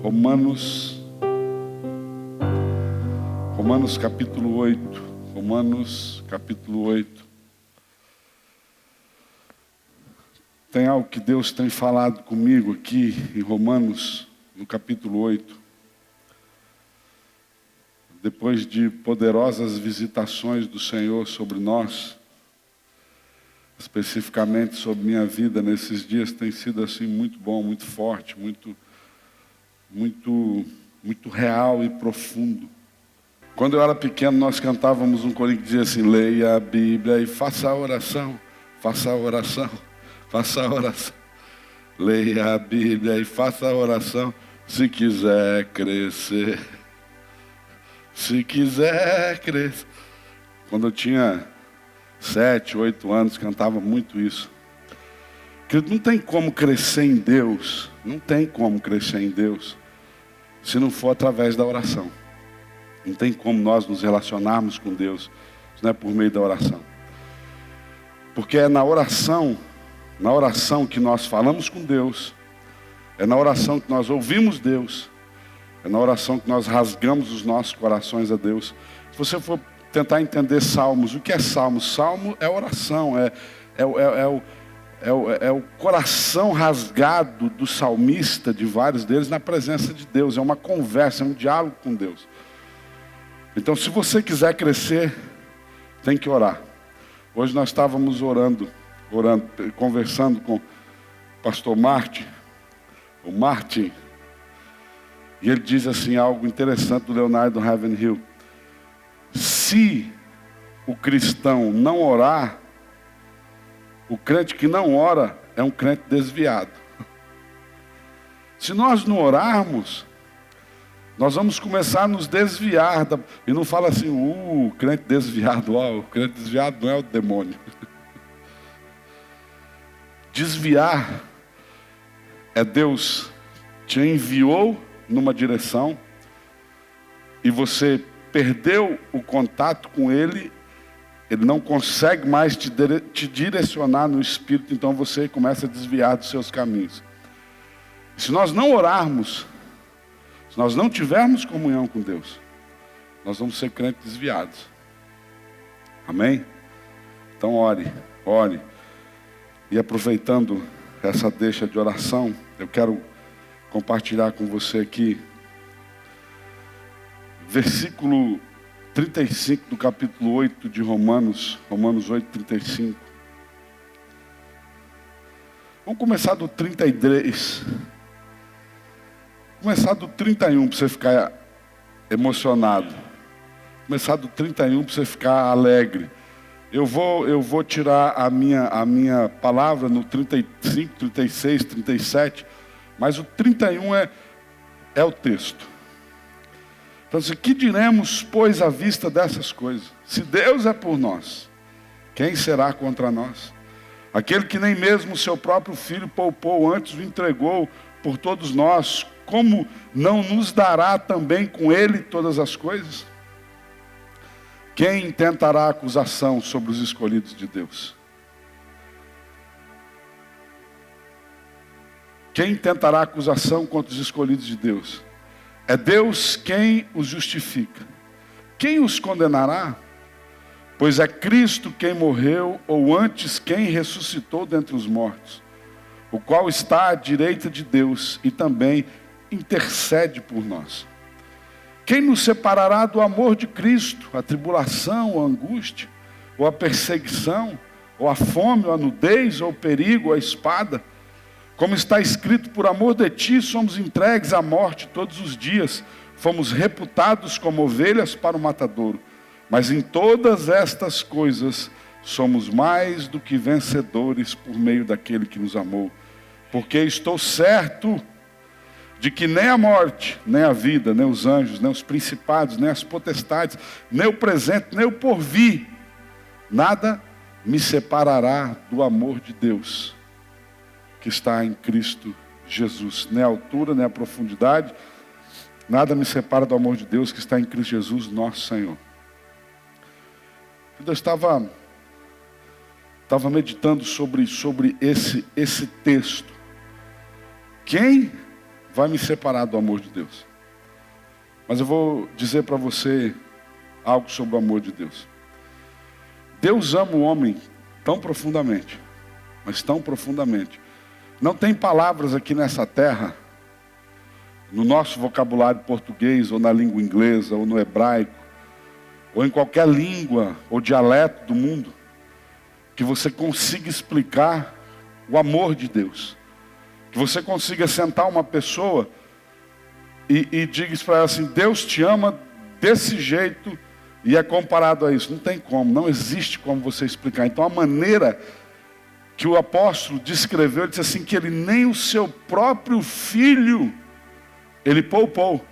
Romanos capítulo 8. Romanos capítulo 8. Tem algo que Deus tem falado comigo aqui em Romanos, no capítulo 8. Depois de poderosas visitações do Senhor sobre nós, especificamente sobre minha vida nesses dias, tem sido assim muito bom, muito forte, muito real e profundo. Quando eu era pequeno, nós cantávamos um corinho que dizia assim: leia a Bíblia e faça a oração, faça a oração, faça a oração. Leia a Bíblia e faça a oração, se quiser crescer. Se quiser crescer. Quando eu tinha 7, 8 anos, cantava muito isso. Porque não tem como crescer em Deus, não tem como crescer em Deus, se não for através da oração. Não tem como nós nos relacionarmos com Deus, se não é por meio da oração. Porque é na oração que nós falamos com Deus, é na oração que nós ouvimos Deus, é na oração que nós rasgamos os nossos corações a Deus. Se você for tentar entender Salmos, o que é Salmo? Salmo é oração, é o coração rasgado do salmista, de vários deles, na presença de Deus. É uma conversa, é um diálogo com Deus. Então, se você quiser crescer, tem que orar. Hoje nós estávamos orando, conversando com o pastor Martin, e ele diz assim algo interessante do Leonardo Ravenhill. Se o cristão não orar, o crente que não ora é um crente desviado. Se nós não orarmos, nós vamos começar a nos desviar. E não fala assim, crente desviado. O crente desviado não é o demônio. Desviar é Deus te enviou numa direção e você perdeu o contato com Ele. Ele não consegue mais te direcionar no Espírito, então você começa a desviar dos seus caminhos. Se nós não orarmos, se nós não tivermos comunhão com Deus, nós vamos ser crentes desviados. Amém? Então ore. E aproveitando essa deixa de oração, eu quero compartilhar com você aqui versículo 35 do capítulo 8 de Romanos 8, 35. Vamos começar do 33. Começar do 31 para você ficar emocionado. Começar do 31 para você ficar alegre. Eu vou tirar a minha palavra no 35, 36, 37, mas o 31 é o texto. Então, que diremos, pois, à vista dessas coisas? Se Deus é por nós, quem será contra nós? Aquele que nem mesmo o seu próprio filho poupou, antes o entregou por todos nós, como não nos dará também com ele todas as coisas? Quem intentará acusação sobre os escolhidos de Deus? Quem intentará acusação contra os escolhidos de Deus? É Deus quem os justifica. Quem os condenará? Pois é Cristo quem morreu, ou antes quem ressuscitou dentre os mortos, o qual está à direita de Deus e também intercede por nós. Quem nos separará do amor de Cristo? A tribulação, ou a angústia, ou a perseguição, ou a fome, ou a nudez, ou o perigo, ou a espada? Como está escrito, por amor de ti somos entregues à morte todos os dias, fomos reputados como ovelhas para o matadouro. Mas em todas estas coisas somos mais do que vencedores por meio daquele que nos amou. Porque estou certo de que nem a morte, nem a vida, nem os anjos, nem os principados, nem as potestades, nem o presente, nem o porvir, nada me separará do amor de Deus, que está em Cristo Jesus. Nem a altura, nem a profundidade, nada me separa do amor de Deus que está em Cristo Jesus, nosso Senhor. Eu estava meditando sobre esse texto. Quem vai me separar do amor de Deus? Mas eu vou dizer para você algo sobre o amor de Deus. Deus ama o homem tão profundamente, mas tão profundamente. Não tem palavras aqui nessa terra, no nosso vocabulário português, ou na língua inglesa, ou no hebraico, ou em qualquer língua ou dialeto do mundo, que você consiga explicar o amor de Deus. Que você consiga sentar uma pessoa e diga para ela assim: Deus te ama desse jeito e é comparado a isso. Não tem como, não existe como você explicar. Então a maneira que o apóstolo descreveu, ele disse assim, que ele nem o seu próprio filho ele poupou,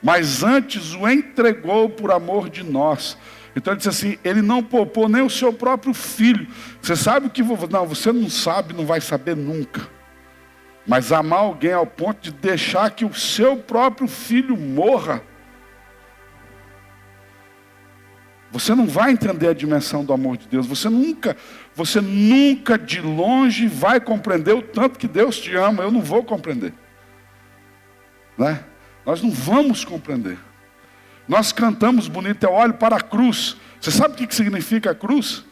mas antes o entregou por amor de nós. Então ele disse assim, ele não poupou nem o seu próprio filho. Você sabe o que... Não, você não sabe, não vai saber nunca. Mas amar alguém ao ponto de deixar que o seu próprio filho morra. Você não vai entender a dimensão do amor de Deus. Você nunca de longe vai compreender o tanto que Deus te ama. Eu não vou compreender. Né? Nós não vamos compreender. Nós cantamos bonito, eu olho para a cruz. Você sabe o que significa a cruz?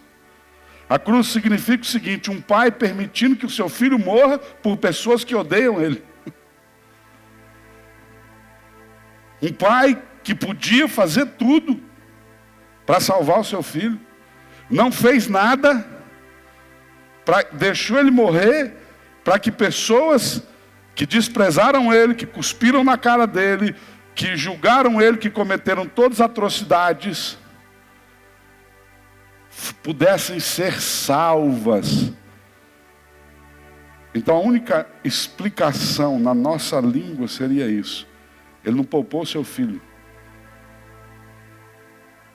A cruz significa o seguinte: um pai permitindo que o seu filho morra por pessoas que odeiam ele. Um pai que podia fazer tudo para salvar o seu filho, não fez nada, deixou ele morrer, para que pessoas que desprezaram ele, que cuspiram na cara dele, que julgaram ele, que cometeram todas as atrocidades, pudessem ser salvas. Então a única explicação na nossa língua seria isso: ele não poupou o seu filho.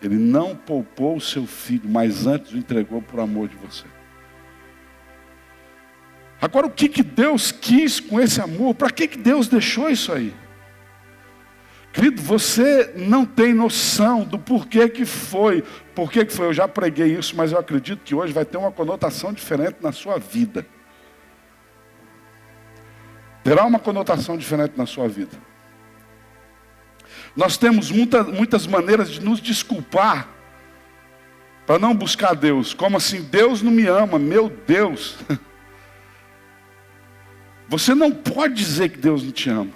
Ele não poupou o seu filho, mas antes o entregou por amor de você. Agora, o que Deus quis com esse amor? Para que Deus deixou isso aí? Querido, você não tem noção do porquê que foi. Eu já preguei isso, mas eu acredito que hoje vai ter uma conotação diferente na sua vida. Terá uma conotação diferente na sua vida. Nós temos muitas maneiras de nos desculpar para não buscar Deus. Como assim? Deus não me ama, meu Deus. Você não pode dizer que Deus não te ama.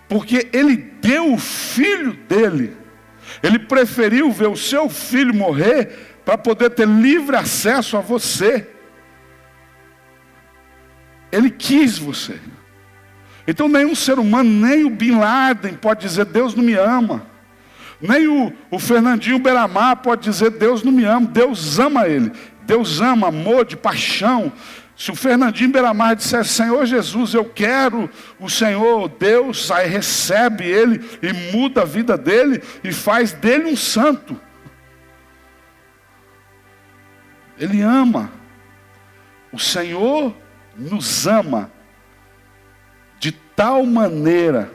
Porque Ele deu o filho dele. Ele preferiu ver o seu filho morrer para poder ter livre acesso a você. Ele quis você. Então nenhum ser humano, nem o Bin Laden pode dizer Deus não me ama. Nem o Fernandinho Beiramar pode dizer Deus não me ama. Deus ama ele. Deus ama, amor, de paixão. Se o Fernandinho Beiramar disser, Senhor Jesus, eu quero o Senhor, Deus aí recebe ele e muda a vida dele e faz dele um santo. Ele ama. O Senhor nos ama de tal maneira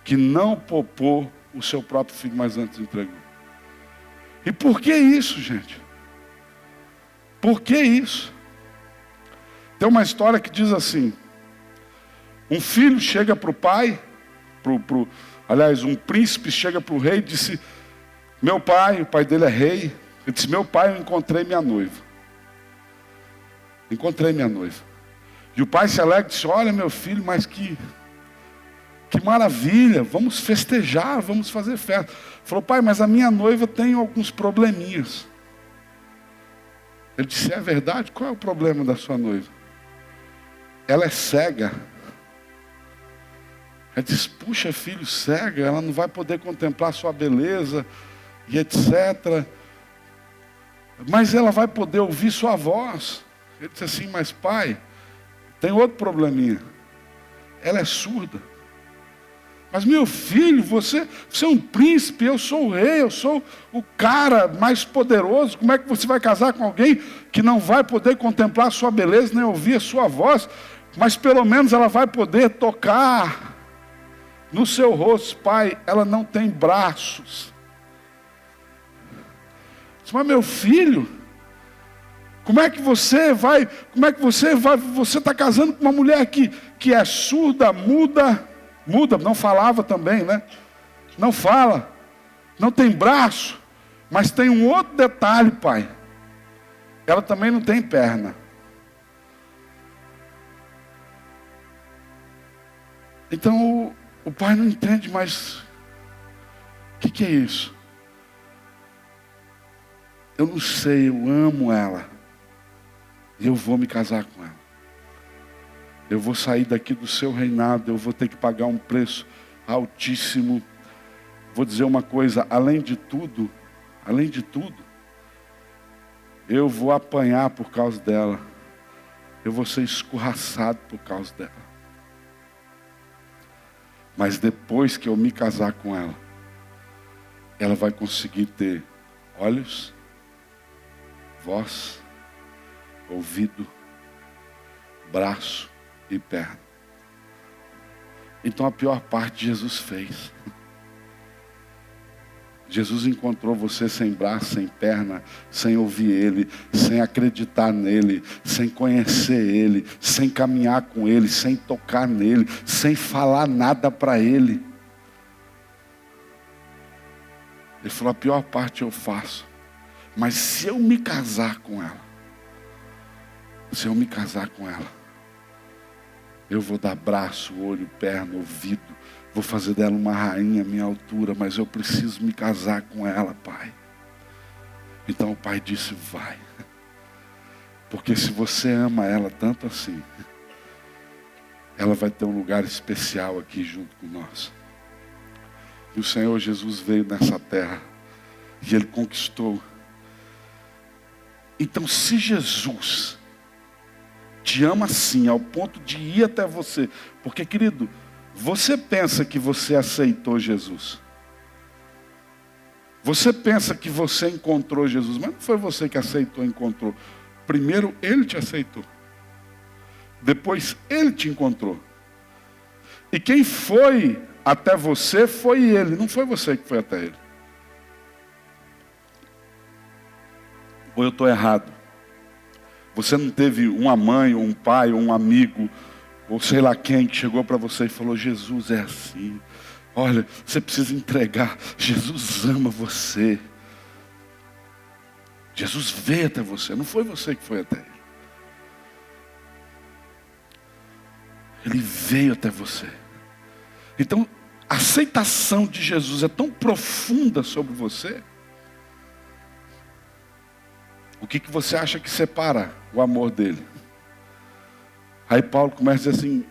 que não poupou o seu próprio filho, mas antes entregou. E por que isso, gente? Por que isso? Tem uma história que diz assim: um filho chega para o pai, um príncipe chega para o rei e disse: meu pai, o pai dele é rei, ele disse: meu pai, eu encontrei minha noiva. Encontrei minha noiva. E o pai se alegra e disse: olha meu filho, mas que maravilha, vamos festejar, vamos fazer festa. Falou: pai, mas a minha noiva tem alguns probleminhas. Ele disse: é verdade? Qual é o problema da sua noiva? Ela é cega. Ele disse: puxa, filho, cega, ela não vai poder contemplar sua beleza e etc. Mas ela vai poder ouvir sua voz. Ele disse assim: mas pai, tem outro probleminha. Ela é surda. Mas meu filho, você é um príncipe, eu sou o rei, eu sou o cara mais poderoso. Como é que você vai casar com alguém que não vai poder contemplar a sua beleza, nem ouvir a sua voz? Mas pelo menos ela vai poder tocar no seu rosto. Pai, ela não tem braços. Mas meu filho, Como é que você você está casando com uma mulher que é surda, muda, não falava também, né? Não fala, não tem braço, mas tem um outro detalhe, pai. Ela também não tem perna. Então o pai não entende mais. O que é isso? Eu não sei, eu amo ela. E eu vou me casar com ela. Eu vou sair daqui do seu reinado, eu vou ter que pagar um preço altíssimo. Vou dizer uma coisa, além de tudo, eu vou apanhar por causa dela. Eu vou ser escorraçado por causa dela. Mas depois que eu me casar com ela, ela vai conseguir ter olhos, voz, ouvido, braço e perna. Então a pior parte Jesus fez. Jesus encontrou você sem braço, sem perna, sem ouvir Ele, sem acreditar nele, sem conhecer Ele, sem caminhar com Ele, sem tocar nele, sem falar nada para Ele. Ele falou, a pior parte eu faço. Mas se eu me casar com ela, eu vou dar braço, olho, perna, ouvido, vou fazer dela uma rainha à minha altura, mas eu preciso me casar com ela, pai. Então o pai disse, vai. Porque se você ama ela tanto assim, ela vai ter um lugar especial aqui junto com nós. E o Senhor Jesus veio nessa terra e Ele conquistou. Então se Jesus te ama assim, ao ponto de ir até você, porque querido, você pensa que você aceitou Jesus. Você pensa que você encontrou Jesus, mas não foi você que aceitou e encontrou. Primeiro Ele te aceitou. Depois Ele te encontrou. E quem foi até você foi Ele, não foi você que foi até Ele. Ou eu estou errado? Você não teve uma mãe, ou um pai, ou um amigo, ou sei lá quem que chegou para você e falou, Jesus é assim. Olha, você precisa entregar. Jesus ama você. Jesus veio até você. Não foi você que foi até Ele. Ele veio até você. Então, a aceitação de Jesus é tão profunda sobre você. O que você acha que separa o amor dele? Aí Paulo começa a dizer assim,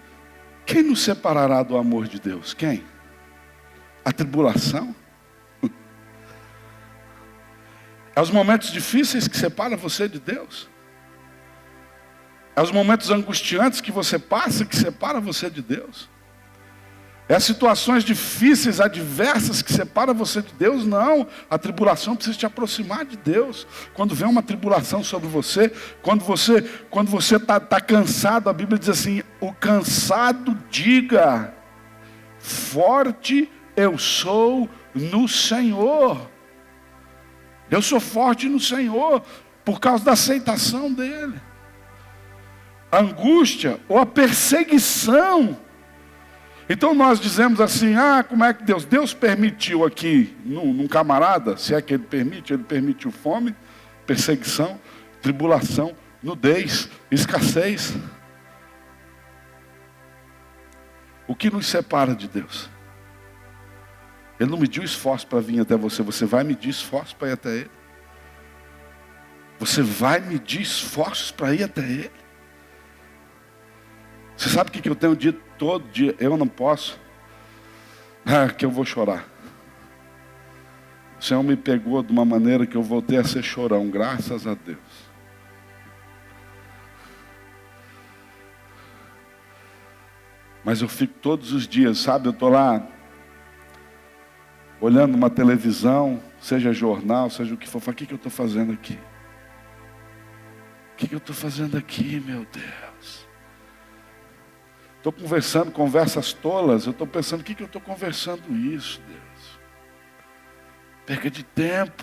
quem nos separará do amor de Deus? Quem? A tribulação? É os momentos difíceis que separam você de Deus? É os momentos angustiantes que você passa que separa você de Deus? É as situações difíceis, adversas que separam você de Deus? Não, a tribulação precisa te aproximar de Deus. Quando vem uma tribulação sobre você, quando você está cansado, a Bíblia diz assim, o cansado diga, forte eu sou no Senhor. Eu sou forte no Senhor, por causa da aceitação dEle. A angústia ou a perseguição. Então nós dizemos assim, como é que Deus permitiu aqui num camarada, se é que Ele permitiu fome, perseguição, tribulação, nudez, escassez. O que nos separa de Deus? Ele não mediu esforço para vir até você, você vai medir esforço para ir até Ele. Você vai medir esforços para ir até Ele. Você sabe o que eu tenho dito todo dia? Eu não posso. Que eu vou chorar. O Senhor me pegou de uma maneira que eu voltei a ser chorão, graças a Deus. Mas eu fico todos os dias, sabe? Eu estou lá, olhando uma televisão, seja jornal, seja o que for. O que eu estou fazendo aqui? O que eu estou fazendo aqui, meu Deus? Estou conversando conversas tolas, eu estou pensando, o que eu estou conversando isso, Deus? Perca de tempo.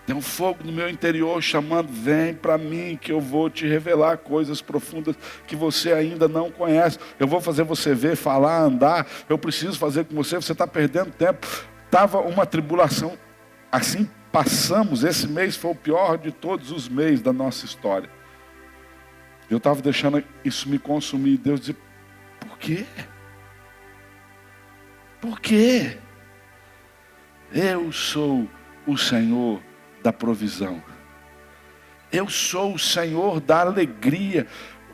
Tem um fogo no meu interior chamando, vem para mim que eu vou te revelar coisas profundas que você ainda não conhece. Eu vou fazer você ver, falar, andar. Eu preciso fazer com você, você está perdendo tempo. Estava uma tribulação, assim passamos, esse mês foi o pior de todos os meses da nossa história. Eu estava deixando isso me consumir. Deus dizia, por quê? Por quê? Eu sou o Senhor da provisão. Eu sou o Senhor da alegria.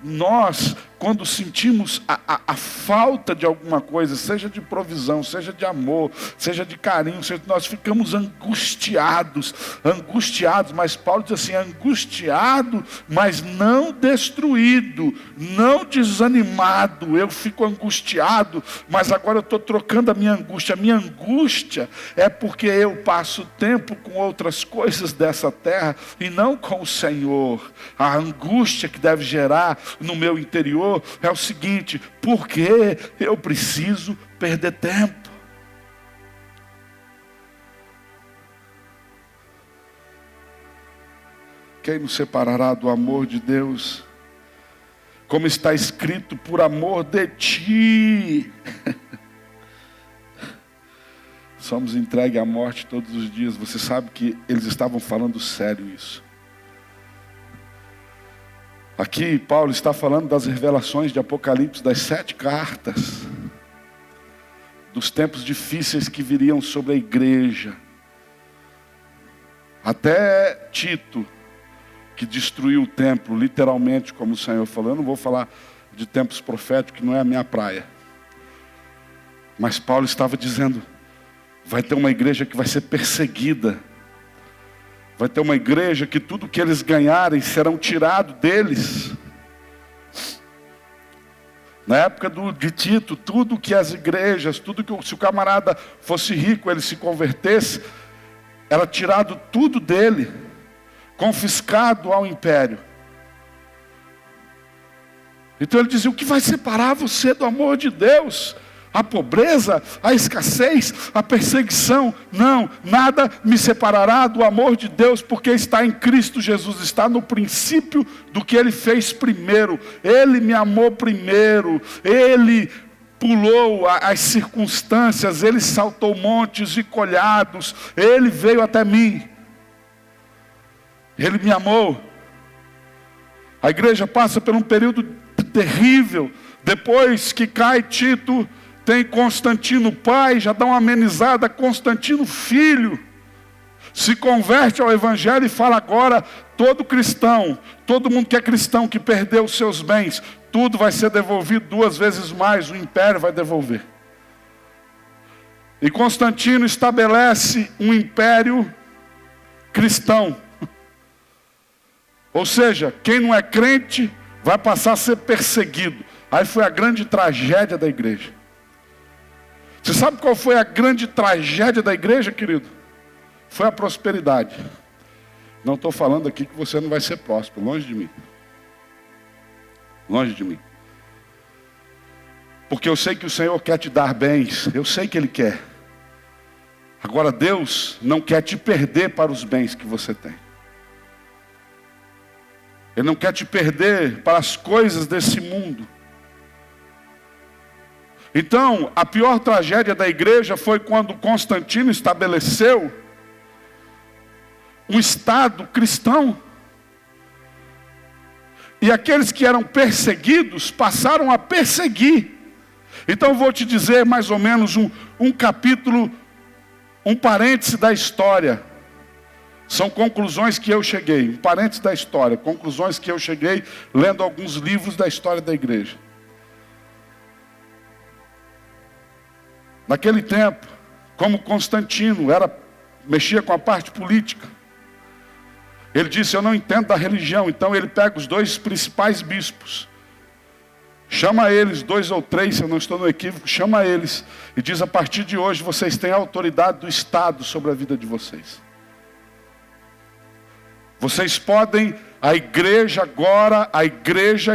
Nós, quando sentimos a falta de alguma coisa, seja de provisão, seja de amor, seja de carinho, nós ficamos angustiados, mas Paulo diz assim, angustiado, mas não destruído, não desanimado. Eu fico angustiado, mas agora eu estou trocando a minha angústia é porque eu passo tempo com outras coisas dessa terra, e não com o Senhor. A angústia que deve gerar no meu interior é o seguinte, por que eu preciso perder tempo? Quem nos separará do amor de Deus? Como está escrito, por amor de ti. Somos entregues à morte todos os dias. Você sabe que eles estavam falando sério isso. Aqui Paulo está falando das revelações de Apocalipse, das 7 cartas, dos tempos difíceis que viriam sobre a igreja. Até Tito, que destruiu o templo, literalmente, como o Senhor falou. Eu não vou falar de tempos proféticos, que não é a minha praia. Mas Paulo estava dizendo, vai ter uma igreja que vai ser perseguida. Vai ter uma igreja que tudo que eles ganharem serão tirado deles. Na época de Tito, tudo que as igrejas, tudo que se o camarada fosse rico, ele se convertesse, era tirado tudo dele, confiscado ao império. Então ele dizia, o que vai separar você do amor de Deus? A pobreza, a escassez, a perseguição? Não, nada me separará do amor de Deus, porque está em Cristo Jesus, está no princípio do que Ele fez primeiro. Ele me amou primeiro, Ele pulou as circunstâncias, Ele saltou montes e colhados, Ele veio até mim. Ele me amou. A igreja passa por um período terrível. Depois que cai Tito, tem Constantino pai, já dá uma amenizada. Constantino filho se converte ao evangelho e fala agora, todo cristão, todo mundo que é cristão, que perdeu os seus bens, tudo vai ser devolvido 2 vezes mais, o império vai devolver. E Constantino estabelece um império cristão. Ou seja, quem não é crente vai passar a ser perseguido. Aí foi a grande tragédia da igreja. Você sabe qual foi a grande tragédia da igreja, querido? Foi a prosperidade. Não estou falando aqui que você não vai ser próspero, longe de mim. Longe de mim. Porque eu sei que o Senhor quer te dar bens, eu sei que Ele quer. Agora Deus não quer te perder para os bens que você tem. Ele não quer te perder para as coisas desse mundo. Então, a pior tragédia da igreja foi quando Constantino estabeleceu um Estado cristão. E aqueles que eram perseguidos passaram a perseguir. Então, vou te dizer mais ou menos um capítulo, um parêntese da história. São conclusões que eu cheguei, um parênteses da história, conclusões que eu cheguei lendo alguns livros da história da igreja. Naquele tempo, como Constantino mexia com a parte política, ele disse, eu não entendo da religião. Então ele pega os 2 principais bispos, chama eles, 2 ou 3, se eu não estou no equívoco, chama eles e diz, a partir de hoje vocês têm a autoridade do Estado sobre a vida de vocês. Vocês podem, a igreja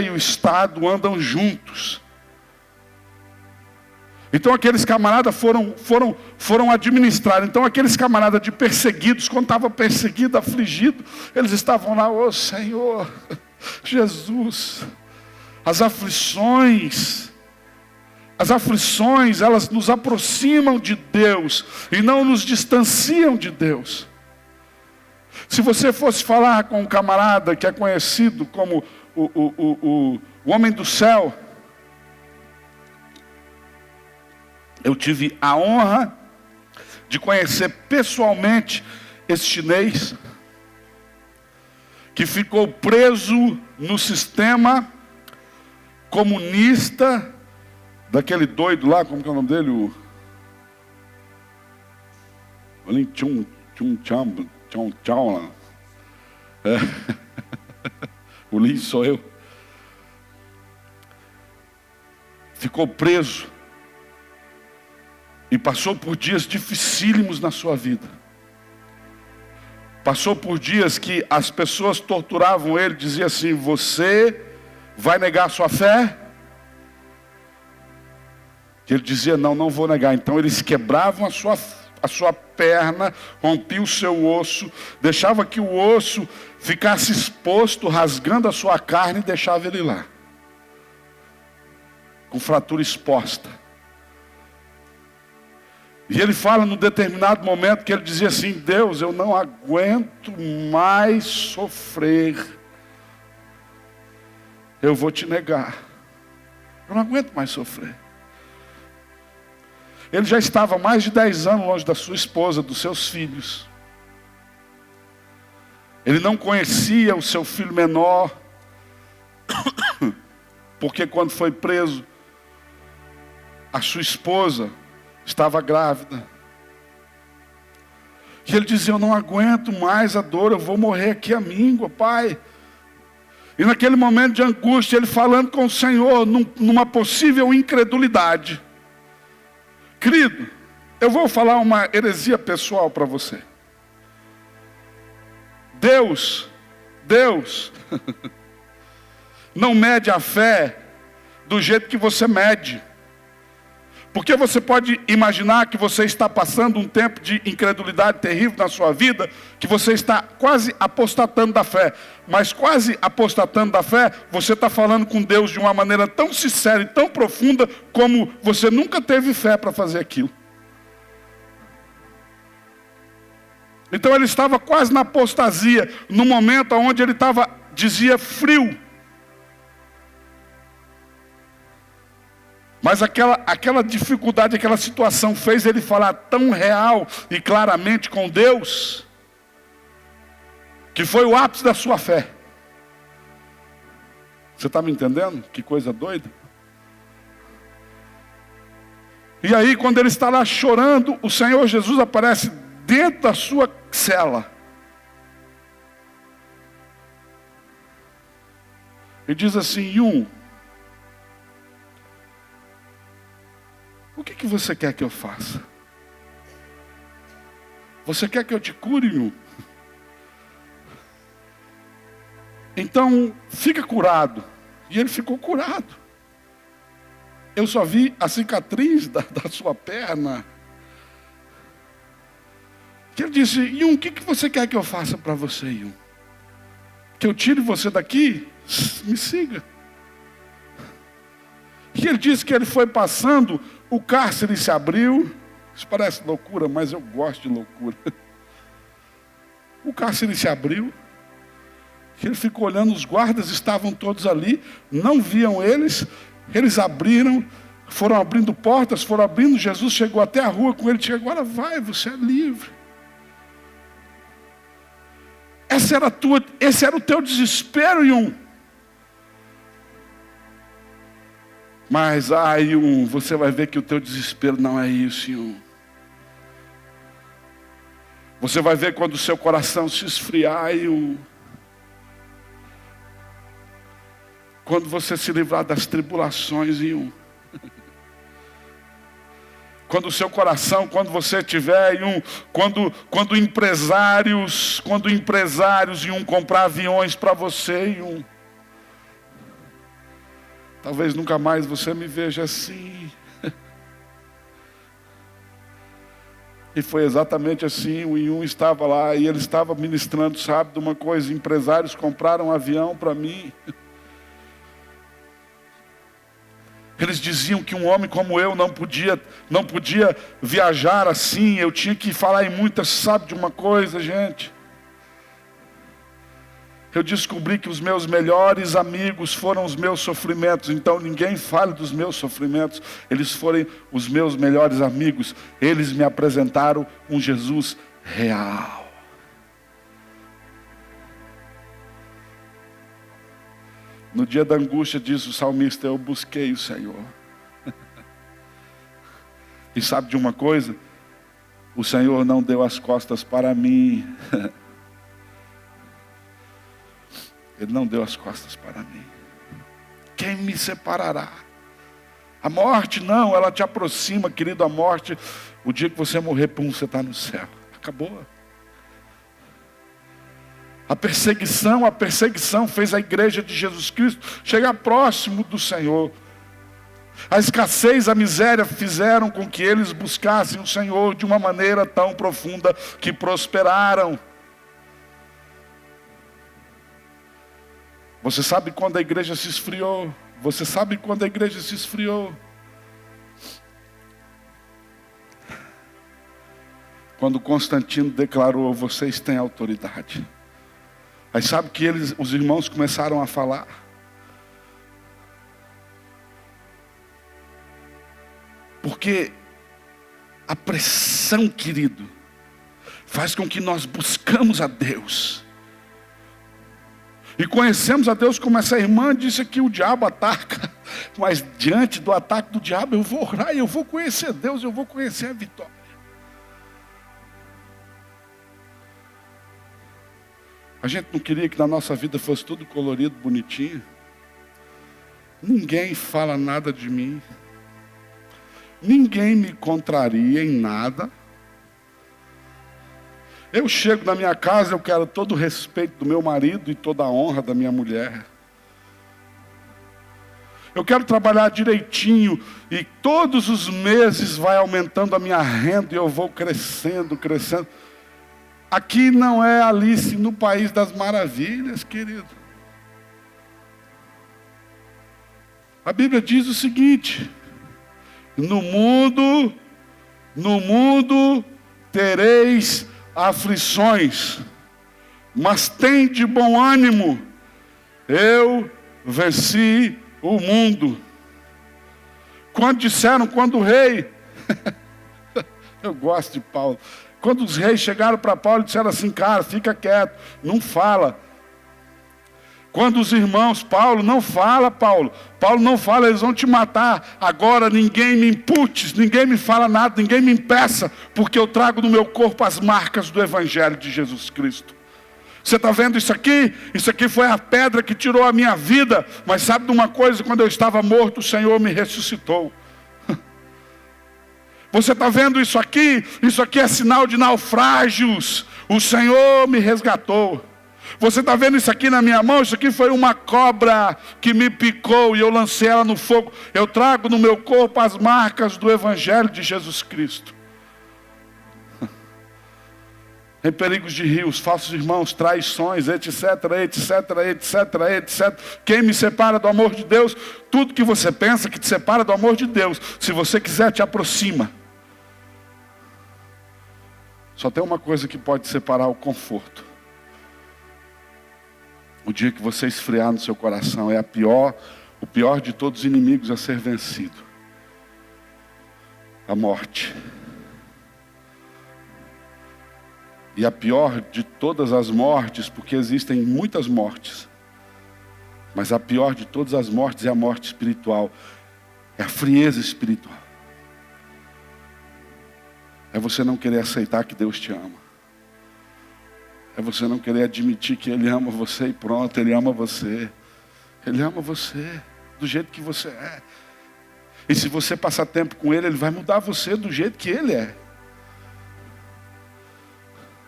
e o Estado andam juntos. Então aqueles camaradas foram administrar. Então aqueles camaradas de perseguidos, quando estavam perseguidos, afligidos, eles estavam lá, ô Senhor, Jesus, as aflições, elas nos aproximam de Deus e não nos distanciam de Deus. Se você fosse falar com um camarada que é conhecido como o homem do céu, eu tive a honra de conhecer pessoalmente esse chinês que ficou preso no sistema comunista daquele doido lá, como que é o nome dele? O Lin Chung lá. O Lin sou eu. Ficou preso e passou por dias dificílimos na sua vida. Passou por dias que as pessoas torturavam ele, diziam assim: você vai negar a sua fé? E ele dizia: não vou negar. Então eles quebravam a sua perna, rompiam o seu osso, deixava que o osso ficasse exposto, rasgando a sua carne, e deixava ele lá, com fratura exposta. E ele fala num determinado momento que ele dizia assim: Deus, eu não aguento mais sofrer, eu vou te negar, eu não aguento mais sofrer. Ele já estava há mais de 10 anos longe da sua esposa, dos seus filhos. Ele não conhecia o seu filho menor, porque quando foi preso, a sua esposa estava grávida. E ele dizia: eu não aguento mais a dor, eu vou morrer aqui à míngua, pai. E naquele momento de angústia, ele falando com o Senhor, numa possível incredulidade. Querido, eu vou falar uma heresia pessoal para você. Deus não mede a fé do jeito que você mede. Porque você pode imaginar que você está passando um tempo de incredulidade terrível na sua vida, que você está quase apostatando da fé. Mas quase apostatando da fé, você está falando com Deus de uma maneira tão sincera e tão profunda, como você nunca teve fé para fazer aquilo. Então ele estava quase na apostasia, no momento onde ele dizia frio. Mas aquela dificuldade, aquela situação fez ele falar tão real e claramente com Deus, que foi o ápice da sua fé. Você está me entendendo? Que coisa doida. E aí, quando ele está lá chorando, o Senhor Jesus aparece dentro da sua cela e diz assim: Yun, o que você quer que eu faça? Você quer que eu te cure, Yun? Então, fica curado. E ele ficou curado. Eu só vi a cicatriz da sua perna. Que ele disse: Yun, o que você quer que eu faça para você, Yun? Que eu tire você daqui? Me siga. E ele disse que ele foi passando, o cárcere se abriu. Isso parece loucura, mas eu gosto de loucura. O cárcere se abriu. Ele ficou olhando, os guardas estavam todos ali, não viam eles. Eles abriram, foram abrindo portas, foram abrindo. Jesus chegou até a rua com ele, disse: agora vai, você é livre. Esse era o teu desespero, Yun. Mas, Yun, você vai ver que o teu desespero não é isso, Yun. Você vai ver quando o seu coração se esfriar, Yun. Quando você se livrar das tribulações, Yun. Quando o seu coração, quando você tiver quando empresários iam comprar aviões para você, Yun. Talvez nunca mais você me veja assim. E foi exatamente assim. O Yun estava lá e ele estava ministrando, sabe, de uma coisa: empresários compraram um avião para mim. Eles diziam que um homem como eu não podia viajar assim. Eu tinha que falar em muitas, sabe de uma coisa, gente? Eu descobri que os meus melhores amigos foram os meus sofrimentos. Então ninguém fale dos meus sofrimentos. Eles foram os meus melhores amigos. Eles me apresentaram um Jesus real. No dia da angústia, diz o salmista, eu busquei o Senhor. E sabe de uma coisa? O Senhor não deu as costas para mim. Ele não deu as costas para mim. Quem me separará? A morte não, ela te aproxima, querido. A morte, o dia que você morrer, pum, você está no céu. Acabou. A perseguição fez a igreja de Jesus Cristo chegar próximo do Senhor. A escassez, a miséria fizeram com que eles buscassem o Senhor de uma maneira tão profunda que prosperaram. Você sabe quando a igreja se esfriou? Você sabe quando a igreja se esfriou? Quando Constantino declarou, vocês têm autoridade. Aí sabe que os irmãos começaram a falar? Porque a pressão, querido, faz com que nós buscamos a Deus. E conhecemos a Deus como essa irmã disse que o diabo ataca. Mas diante do ataque do diabo eu vou orar, eu vou conhecer Deus, eu vou conhecer a vitória. A gente não queria que na nossa vida fosse tudo colorido, bonitinho. Ninguém fala nada de mim. Ninguém me contraria em nada. Eu chego na minha casa, eu quero todo o respeito do meu marido e toda a honra da minha mulher. Eu quero trabalhar direitinho e todos os meses vai aumentando a minha renda e eu vou crescendo. Aqui não é Alice no País das Maravilhas, querido. A Bíblia diz o seguinte: no mundo tereis aflições, mas tende bom ânimo, eu venci o mundo. Quando o rei, eu gosto de Paulo, quando os reis chegaram para Paulo e disseram assim, cara, fica quieto, não fala. Quando os irmãos, Paulo não fala, Paulo não fala, eles vão te matar. Agora ninguém me impute, ninguém me fala nada, ninguém me impeça, porque eu trago no meu corpo as marcas do Evangelho de Jesus Cristo. Você está vendo isso aqui? Isso aqui foi a pedra que tirou a minha vida. Mas sabe de uma coisa? Quando eu estava morto, o Senhor me ressuscitou. Você está vendo isso aqui? Isso aqui é sinal de naufrágios. O Senhor me resgatou. Você está vendo isso aqui na minha mão? Isso aqui foi uma cobra que me picou e eu lancei ela no fogo. Eu trago no meu corpo as marcas do Evangelho de Jesus Cristo. Em perigos de rios, falsos irmãos, traições, etc. Quem me separa do amor de Deus? Tudo que você pensa que te separa do amor de Deus, se você quiser, te aproxima. Só tem uma coisa que pode separar: o conforto. O dia que você esfriar no seu coração é o pior de todos os inimigos a ser vencido: a morte. E a pior de todas as mortes, porque existem muitas mortes, mas a pior de todas as mortes é a morte espiritual, é a frieza espiritual. É você não querer aceitar que Deus te ama. É você não querer admitir que Ele ama você e pronto, Ele ama você. Ele ama você do jeito que você é. E se você passar tempo com Ele, Ele vai mudar você do jeito que Ele é.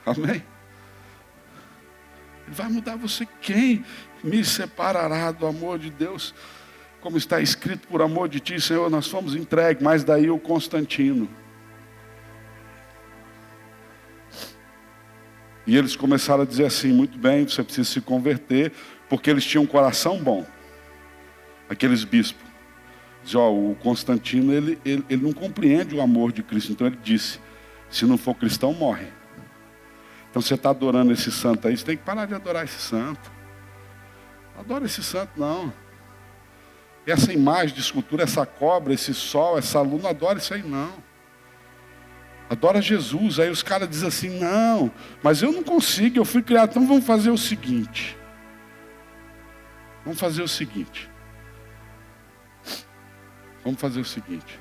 Amém? Ele vai mudar você. Quem me separará do amor de Deus? Como está escrito, por amor de Ti, Senhor, nós fomos entregues. Mas daí o Constantino. E eles começaram a dizer assim, muito bem, você precisa se converter, porque eles tinham um coração bom. Aqueles bispos. Diz, o Constantino, ele não compreende o amor de Cristo. Então ele disse, se não for cristão, morre. Então você está adorando esse santo aí, você tem que parar de adorar esse santo. Não adora esse santo, não. Essa imagem de escultura, essa cobra, esse sol, essa lua, não adora isso aí, não. Adora Jesus. Aí os caras dizem assim, não, mas eu não consigo, eu fui criado. Então vamos fazer o seguinte. Vamos fazer o seguinte.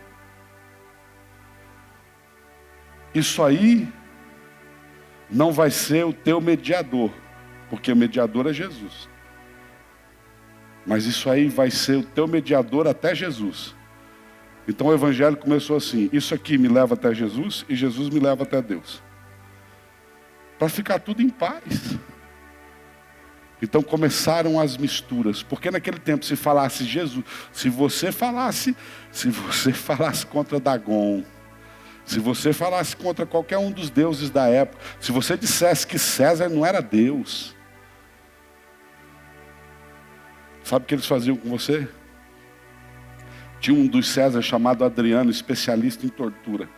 Isso aí não vai ser o teu mediador, porque o mediador é Jesus. Mas isso aí vai ser o teu mediador até Jesus. Então o evangelho começou assim, isso aqui me leva até Jesus e Jesus me leva até Deus. Para ficar tudo em paz. Então começaram as misturas, porque naquele tempo se falasse Jesus, se você falasse contra Dagon, se você falasse contra qualquer um dos deuses da época, se você dissesse que César não era Deus, sabe o que eles faziam com você? Tinha um dos Césares chamado Adriano, especialista em tortura.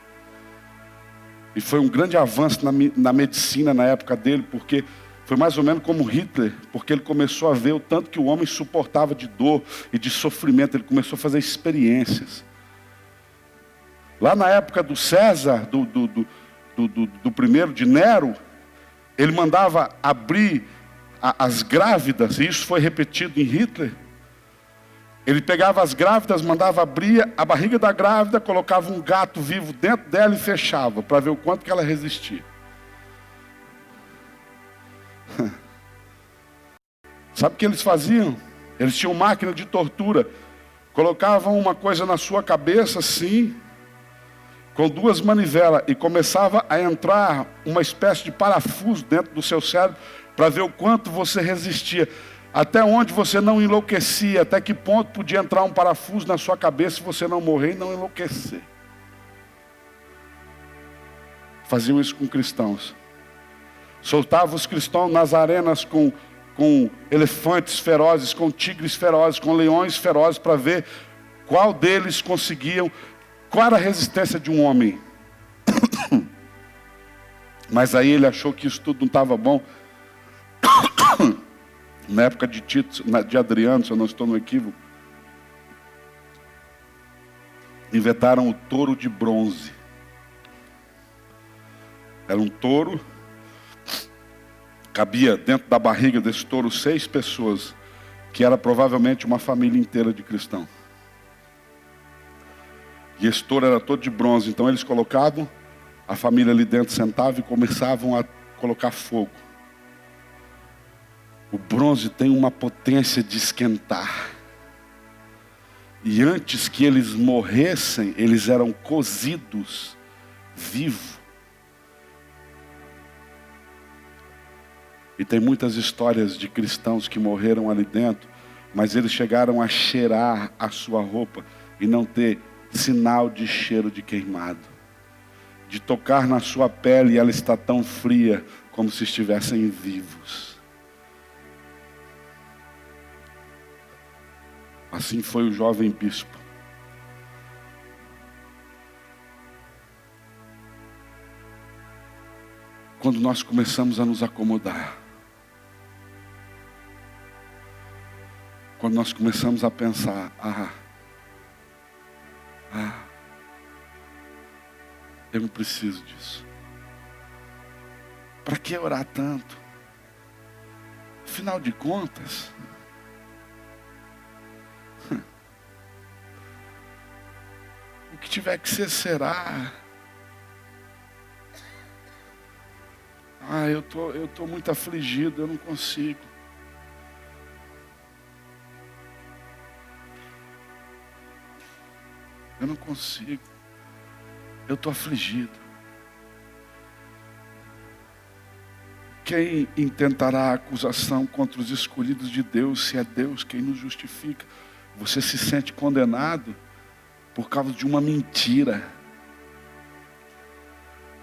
E foi um grande avanço na medicina na época dele, porque foi mais ou menos como Hitler, porque ele começou a ver o tanto que o homem suportava de dor e de sofrimento, ele começou a fazer experiências. Lá na época do César, do primeiro de Nero, ele mandava abrir as grávidas, e isso foi repetido em Hitler. Ele pegava as grávidas, mandava abrir a barriga da grávida, colocava um gato vivo dentro dela e fechava, para ver o quanto que ela resistia. Sabe o que eles faziam? Eles tinham máquina de tortura. Colocavam uma coisa na sua cabeça assim, com duas manivelas, e começava a entrar uma espécie de parafuso dentro do seu cérebro, para ver o quanto você resistia. Até onde você não enlouquecia, até que ponto podia entrar um parafuso na sua cabeça se você não morrer e não enlouquecer. Faziam isso com cristãos. Soltavam os cristãos nas arenas com elefantes ferozes, com tigres ferozes, com leões ferozes, para ver qual deles conseguiam, qual era a resistência de um homem. Mas aí ele achou que isso tudo não estava bom. Na época de Tito, de Adriano, se eu não estou no equívoco, inventaram o touro de bronze. Era um touro, cabia dentro da barriga desse touro 6 pessoas, que era provavelmente uma família inteira de cristãos. E esse touro era todo de bronze, então eles colocavam, a família ali dentro sentava e começavam a colocar fogo. O bronze tem uma potência de esquentar. E antes que eles morressem, eles eram cozidos vivos. E tem muitas histórias de cristãos que morreram ali dentro, mas eles chegaram a cheirar a sua roupa e não ter sinal de cheiro de queimado. De tocar na sua pele e ela está tão fria como se estivessem vivos. Assim foi o jovem bispo. Quando nós começamos a nos acomodar, quando nós começamos a pensar, eu não preciso disso. Para que orar tanto? Afinal de contas, o que tiver que ser, será. Eu tô muito afligido, eu não consigo. Eu não consigo. Eu estou afligido. Quem intentará acusação contra os escolhidos de Deus, se é Deus quem nos justifica? Você se sente condenado por causa de uma mentira.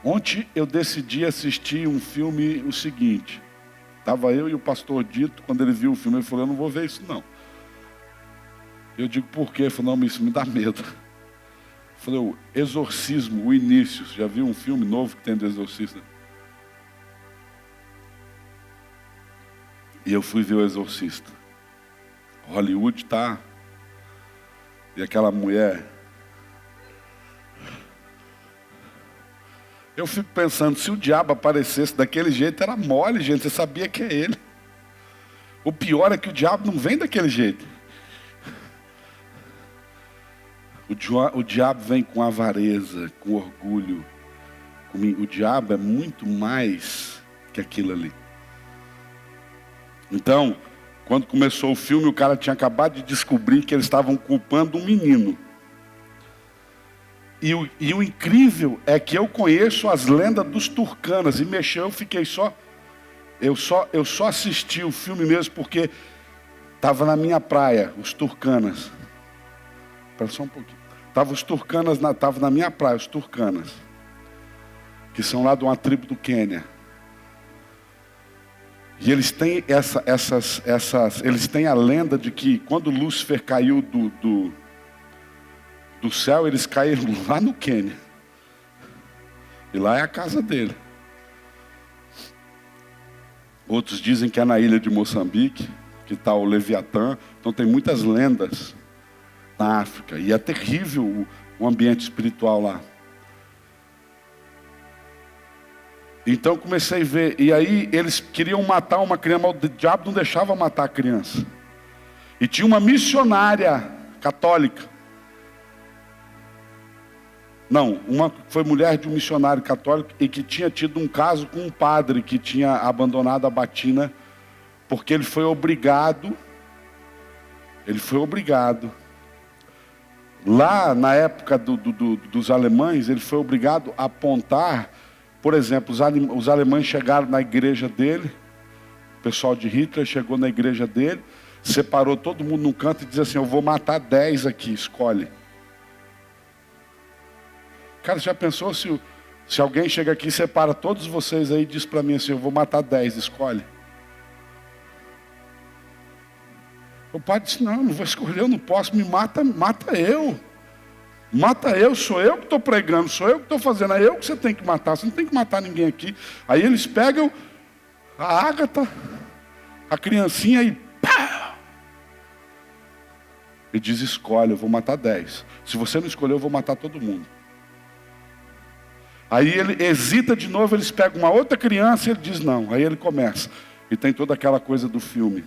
Ontem eu decidi assistir um filme, o seguinte. Estava eu e o pastor Dito, quando ele viu o filme, ele falou, eu não vou ver isso não. Eu digo, por quê? Ele falou, não, isso me dá medo. Eu falei, o Exorcismo, o início. Você já viu um filme novo que tem do Exorcista? E eu fui ver o Exorcista. Hollywood tá... E aquela mulher... Eu fico pensando, se o diabo aparecesse daquele jeito, era mole, gente. Você sabia que é ele. O pior é que o diabo não vem daquele jeito. O diabo vem com avareza, com orgulho. O diabo é muito mais que aquilo ali. Então, quando começou o filme, o cara tinha acabado de descobrir que eles estavam culpando um menino. E o incrível é que eu conheço as lendas dos Turcanas. E mexeu, eu fiquei só... Eu só assisti o filme mesmo porque estava na minha praia, os Turcanas. Espera só um pouquinho. Estava na minha praia, os Turcanas. Que são lá de uma tribo do Quênia. E eles têm eles têm a lenda de que quando Lúcifer caiu do céu, eles caíram lá no Quênia. E lá é a casa dele. Outros dizem que é na ilha de Moçambique, que está o Leviatã. Então tem muitas lendas na África. E é terrível o ambiente espiritual lá. Então comecei a ver. E aí eles queriam matar uma criança, mas o diabo não deixava matar a criança. E tinha uma missionária católica. Não, foi mulher de um missionário católico e que tinha tido um caso com um padre que tinha abandonado a batina porque ele foi obrigado. Lá na época dos alemães, ele foi obrigado a apontar, por exemplo, os alemães chegaram na igreja dele, o pessoal de Hitler chegou na igreja dele, separou todo mundo num canto e disse assim, eu vou matar 10 aqui, escolhe. Cara, já pensou se alguém chega aqui e separa todos vocês aí e diz para mim assim, eu vou matar 10, escolhe. O pai disse, não vou escolher, eu não posso, mata eu. Mata eu, sou eu que estou pregando, sou eu que estou fazendo, é eu que você tem que matar, você não tem que matar ninguém aqui. Aí eles pegam a Ágata, a criancinha e pá! E diz, escolhe, eu vou matar 10. Se você não escolher, eu vou matar todo mundo. Aí ele hesita de novo, eles pegam uma outra criança e ele diz não. Aí ele começa. E tem toda aquela coisa do filme.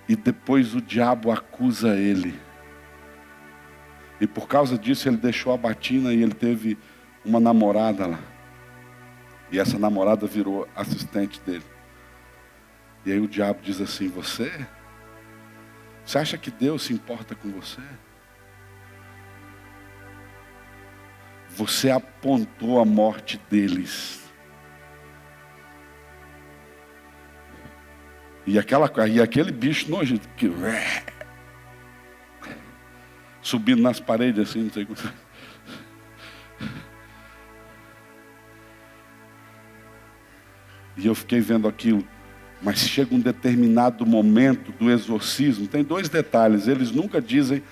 E depois o diabo acusa ele. E por causa disso ele deixou a batina e ele teve uma namorada lá. E essa namorada virou assistente dele. E aí o diabo diz assim, você acha que Deus se importa com você? Você apontou a morte deles. E aquele bicho nojento que subindo nas paredes assim, não sei como. E eu fiquei vendo aquilo. Mas chega um determinado momento do exorcismo. Tem 2 detalhes. Eles nunca dizem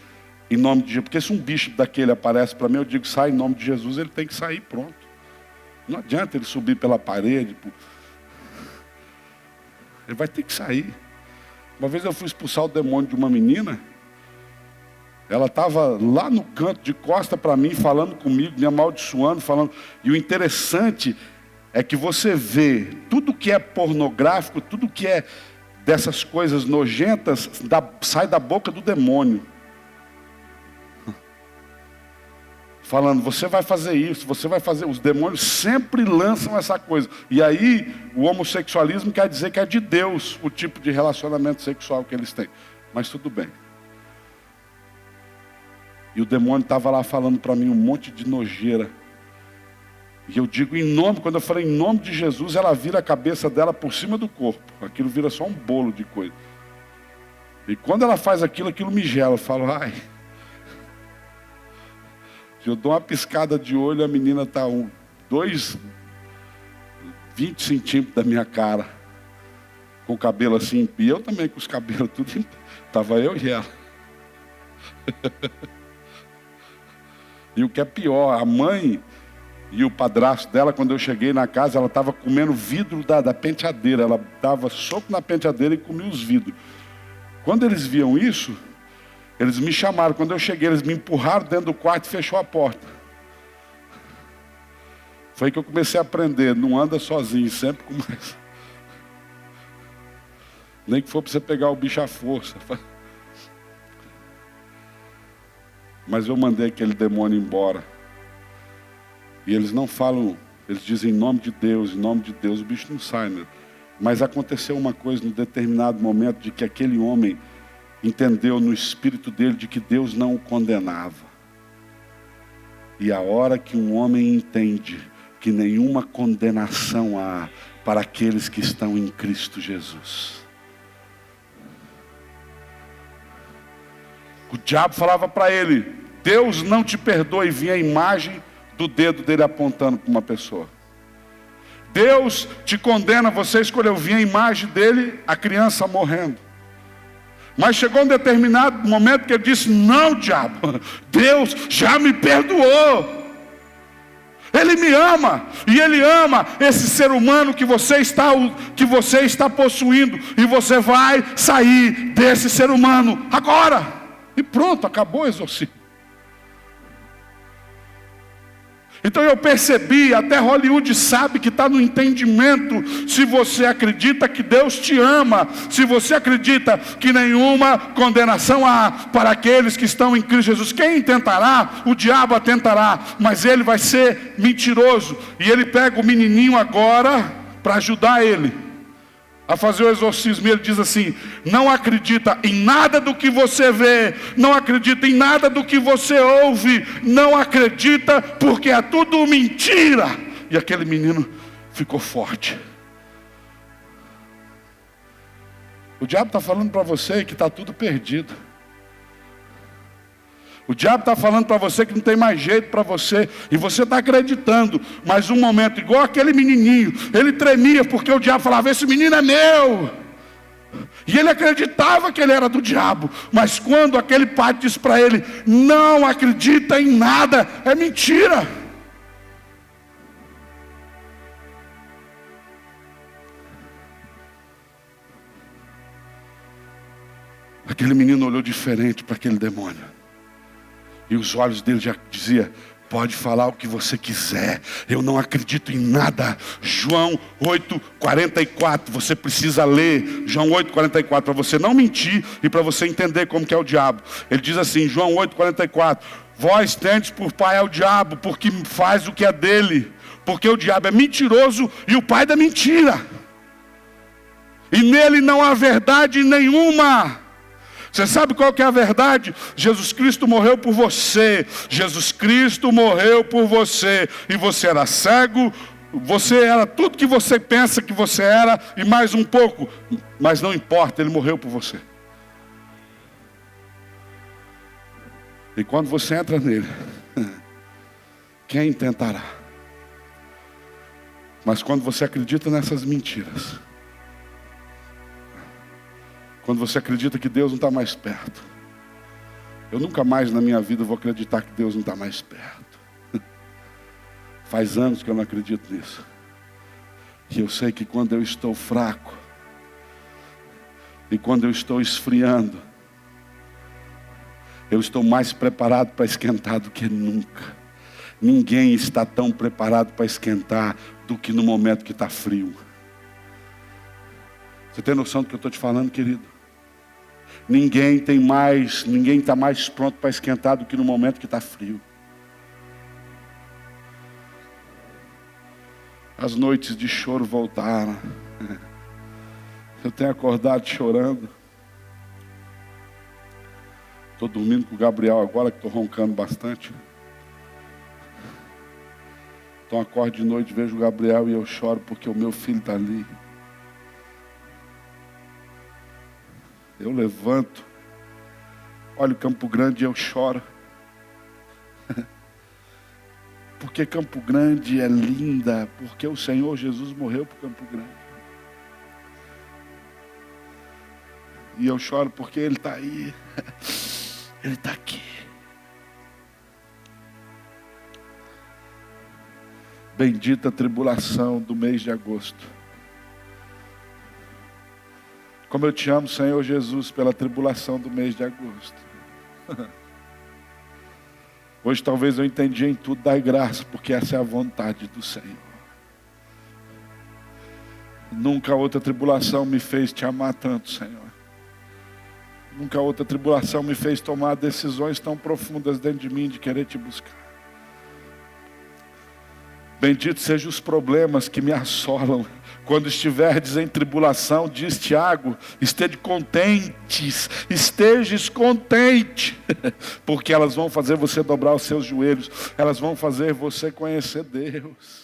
em nome de Jesus. Porque se um bicho daquele aparece para mim, eu digo, sai em nome de Jesus, ele tem que sair, pronto. Não adianta ele subir pela parede. Ele vai ter que sair. Uma vez eu fui expulsar o demônio de uma menina. Ela estava lá no canto, de costa para mim, falando comigo, me amaldiçoando, falando. E o interessante é que você vê tudo que é pornográfico, tudo que é dessas coisas nojentas, sai da boca do demônio. Falando, você vai fazer isso, você vai fazer... Os demônios sempre lançam essa coisa. E aí, o homossexualismo quer dizer que é de Deus o tipo de relacionamento sexual que eles têm. Mas tudo bem. E o demônio estava lá falando para mim um monte de nojeira. E eu digo em nome, quando eu falei em nome de Jesus, ela vira a cabeça dela por cima do corpo. Aquilo vira só um bolo de coisa. E quando ela faz aquilo me gela. Eu falo, ai... Se eu dou uma piscada de olho, a menina está 20 centímetros da minha cara. Com o cabelo assim, e eu também com os cabelos tudo. Estava eu e ela. E o que é pior, a mãe e o padrasto dela, quando eu cheguei na casa, ela estava comendo vidro da penteadeira. Ela dava soco na penteadeira e comia os vidros. Quando eles viam isso, eles me chamaram. Quando eu cheguei, eles me empurraram dentro do quarto e fechou a porta. Foi que eu comecei a aprender, não anda sozinho, sempre com mais. Nem que for para você pegar o bicho à força. Mas eu mandei aquele demônio embora. E eles não falam, eles dizem em nome de Deus, o bicho não sai, né? Mas aconteceu uma coisa no determinado momento de que aquele homem entendeu no espírito dele de que Deus não o condenava. E a hora que um homem entende que nenhuma condenação há para aqueles que estão em Cristo Jesus. O diabo falava para ele, Deus não te perdoa, e vinha a imagem do dedo dele apontando para uma pessoa. Deus te condena, você escolheu, vinha a imagem dele, a criança morrendo. Mas chegou um determinado momento que ele disse, não, diabo, Deus já me perdoou. Ele me ama, e Ele ama esse ser humano que você está possuindo, e você vai sair desse ser humano agora. E pronto, acabou o exorcismo. Então eu percebi, até Hollywood sabe que está no entendimento, se você acredita que Deus te ama, se você acredita que nenhuma condenação há para aqueles que estão em Cristo Jesus. Quem tentará? O diabo atentará, mas ele vai ser mentiroso. E ele pega o menininho agora para ajudar ele a fazer o exorcismo. E ele diz assim, não acredita em nada do que você vê, não acredita em nada do que você ouve, não acredita porque é tudo mentira. E aquele menino ficou forte. O diabo está falando para você que está tudo perdido. O diabo está falando para você que não tem mais jeito para você, e você está acreditando, mas um momento, igual aquele menininho, ele tremia porque o diabo falava, esse menino é meu, e ele acreditava que ele era do diabo, mas quando aquele pai disse para ele, não acredita em nada, é mentira. Aquele menino olhou diferente para aquele demônio. E os olhos dele já diziam, pode falar o que você quiser, eu não acredito em nada. João 8:44, você precisa ler João 8:44, para você não mentir e para você entender como que é o diabo. Ele diz assim, João 8:44, vós tendes por pai ao diabo, porque faz o que é dele, porque o diabo é mentiroso e o pai da mentira, e nele não há verdade nenhuma. Você sabe qual que é a verdade? Jesus Cristo morreu por você. Jesus Cristo morreu por você. E você era cego, você era tudo que você pensa que você era, e mais um pouco. Mas não importa, Ele morreu por você. E quando você entra nele, quem tentará? Mas quando você acredita nessas mentiras, quando você acredita que Deus não está mais perto, eu nunca mais na minha vida vou acreditar que Deus não está mais perto. Faz anos que eu não acredito nisso. E eu sei que quando eu estou fraco, e quando eu estou esfriando, eu estou mais preparado para esquentar do que nunca. Ninguém está tão preparado para esquentar do que no momento que está frio. Você tem noção do que eu estou te falando, querido? Ninguém está mais pronto para esquentar do que no momento que está frio. As noites de choro voltaram. Eu tenho acordado chorando. Estou dormindo com o Gabriel agora, que estou roncando bastante. Então acordo de noite, vejo o Gabriel e eu choro porque o meu filho está ali. Eu levanto, olho o Campo Grande e eu choro. Porque Campo Grande é linda, porque o Senhor Jesus morreu por Campo Grande. E eu choro porque Ele está aí, Ele está aqui. Bendita a tribulação do mês de agosto. Como eu te amo, Senhor Jesus, pela tribulação do mês de agosto. Hoje talvez eu entendi em tudo, dai graça, porque essa é a vontade do Senhor. Nunca outra tribulação me fez te amar tanto, Senhor. Nunca outra tribulação me fez tomar decisões tão profundas dentro de mim de querer te buscar. Bendito sejam os problemas que me assolam. Quando estiverdes em tribulação, diz Tiago, estejam contente, porque elas vão fazer você dobrar os seus joelhos, elas vão fazer você conhecer Deus.